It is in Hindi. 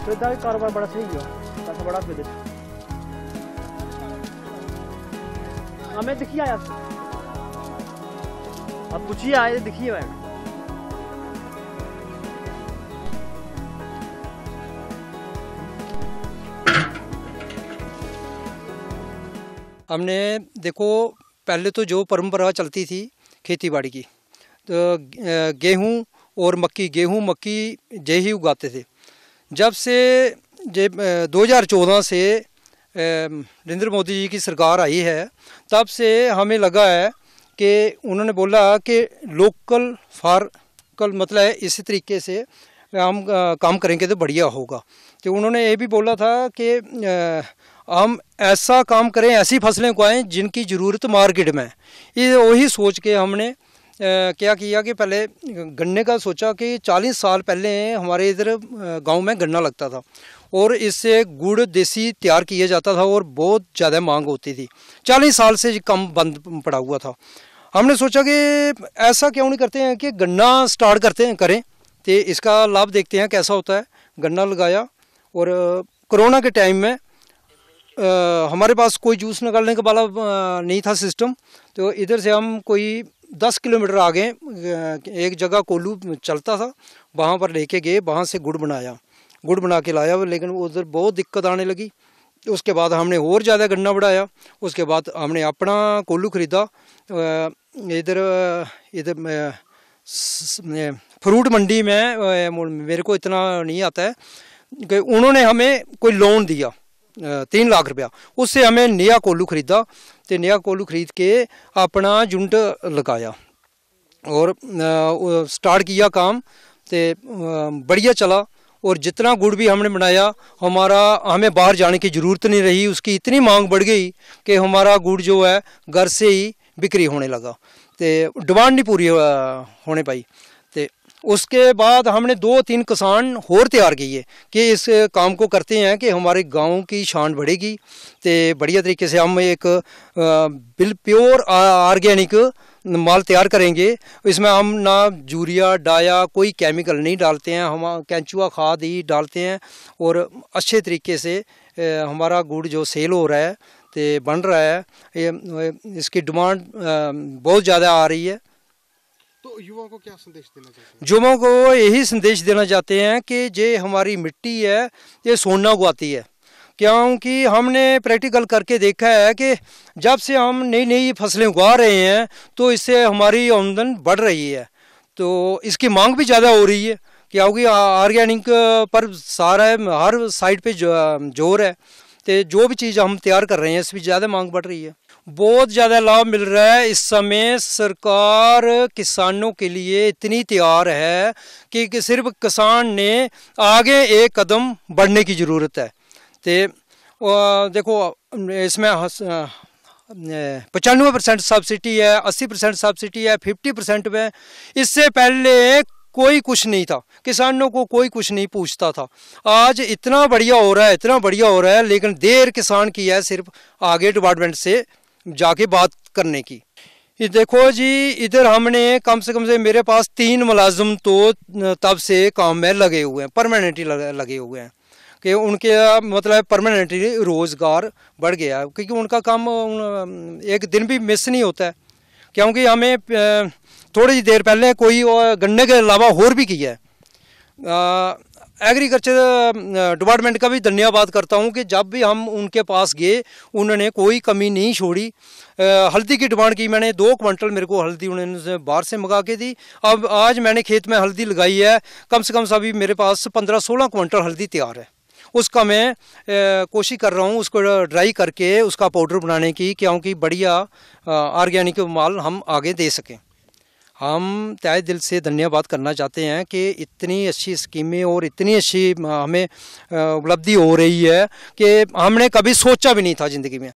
तो इधर कारोबार बड़ा सही गया, पैसा बड़ा पे देता हमें दिखिए आया अब पूछिए आए दिखिए भाई। हमने देखो पहले तो जो परंपरा चलती थी खेती बाड़ी की, तो गेहूं और मक्की, गेहूं मक्की यही उगाते थे। जब से 2014 से नरेंद्र मोदी जी की सरकार आई है, तब से हमें लगा है कि उन्होंने बोला कि लोकल फॉर कल, मतलब है इसी तरीके से हम काम करेंगे तो बढ़िया होगा। तो उन्होंने ये भी बोला था कि हम ऐसा काम करें, ऐसी फसलें उगाएं जिनकी ज़रूरत मार्केट में। ये वही सोच के हमने क्या किया कि पहले गन्ने का सोचा कि 40 साल पहले हमारे इधर गांव में गन्ना लगता था और इससे गुड़ देसी तैयार किया जाता था और बहुत ज़्यादा मांग होती थी। 40 साल से कम बंद पड़ा हुआ था। हमने सोचा कि ऐसा क्यों नहीं करते हैं कि गन्ना स्टार्ट करें तो इसका लाभ देखते हैं कैसा होता है। गन्ना लगाया और कोरोना के टाइम में हमारे पास कोई जूस निकालने का वाला नहीं था सिस्टम, तो इधर से हम कोई 10 किलोमीटर आगे एक जगह कोल्लू चलता था, वहाँ पर लेके गए, वहाँ से गुड़ बना के लाया। लेकिन उधर बहुत दिक्कत आने लगी। उसके बाद हमने और ज़्यादा गन्ना बढ़ाया। उसके बाद हमने अपना कोल्लू ख़रीदा। इधर फ्रूट मंडी में मेरे को इतना नहीं आता है कि उन्होंने हमें कोई लोन दिया 3 लाख रुपया, उससे हमें नया कोल्लू ख़रीदा। तो नया कोल्लू ख़रीद के अपना यूनिट लगाया और स्टार्ट किया काम, तो बढ़िया चला। और जितना गुड़ भी हमने बनाया, हमें बाहर जाने की ज़रूरत नहीं रही। उसकी इतनी मांग बढ़ गई कि हमारा गुड़ जो है घर से ही बिक्री होने लगा, तो डिमांड नहीं पूरी होने पाई। तो उसके बाद हमने 2-3 किसान और तैयार किए कि इस काम को करते हैं कि हमारे गांव की शान बढ़ेगी। तो बढ़िया तरीके से हम एक प्योर ऑर्गेनिक माल तैयार करेंगे। इसमें हम ना यूरिया डाया कोई केमिकल नहीं डालते हैं, हम केंचुआ खाद ही डालते हैं और अच्छे तरीके से हमारा गुड़ जो सेल हो रहा है तो बन रहा है। इसकी डिमांड बहुत ज़्यादा आ रही है। तो युवाओं को क्या संदेश देना चाहते हैं? युवाओं को यही संदेश देना चाहते हैं कि ये हमारी मिट्टी है, ये सोना उगाती है। क्योंकि हमने प्रैक्टिकल करके देखा है कि जब से हम नई नई फसलें उगा रहे हैं तो इससे हमारी आमदन बढ़ रही है, तो इसकी मांग भी ज़्यादा हो रही है। क्योंकि ऑर्गेनिक पर सारा हर साइड पे जोर है, तो जो भी चीज़ हम तैयार कर रहे हैं इसमें ज़्यादा मांग बढ़ रही है। बहुत ज़्यादा लाभ मिल रहा है। इस समय सरकार किसानों के लिए इतनी तैयार है कि सिर्फ किसान ने आगे एक कदम बढ़ने की ज़रूरत है। तो देखो इसमें 95% सब्सिडी है, 80% सब्सिडी है, 50% में। इससे पहले कोई कुछ नहीं था, किसानों को कोई कुछ नहीं पूछता था। आज इतना बढ़िया हो रहा है, लेकिन देर किसान की है सिर्फ आगे डिपार्टमेंट से जाके बात करने की। ये देखो जी, इधर हमने कम से मेरे पास 3 मुलाजिम तो तब से काम में लगे हुए हैं, परमानेंटली लगे हुए हैं कि उनके मतलब परमानेंटली रोज़गार बढ़ गया है। क्योंकि उनका काम एक दिन भी मिस नहीं होता है। क्योंकि हमें थोड़ी देर पहले कोई गन्ने के अलावा और भी किया है। एग्रीकल्चर डिपार्टमेंट का भी धन्यवाद करता हूं कि जब भी हम उनके पास गए उन्होंने कोई कमी नहीं छोड़ी। हल्दी की डिमांड की, मैंने 2 क्विंटल मेरे को हल्दी उन्होंने बाहर से मंगा के दी। अब आज मैंने खेत में हल्दी लगाई है, कम से कम अभी मेरे पास 15-16 क्विंटल हल्दी तैयार है। उसका मैं कोशिश कर रहा हूँ उसको ड्राई करके उसका पाउडर बनाने की, क्योंकि बढ़िया ऑर्गेनिक माल हम आगे दे सकें। हम तहे दिल से धन्यवाद करना चाहते हैं कि इतनी अच्छी स्कीमें और इतनी अच्छी हमें उपलब्धि हो रही है कि हमने कभी सोचा भी नहीं था ज़िंदगी में।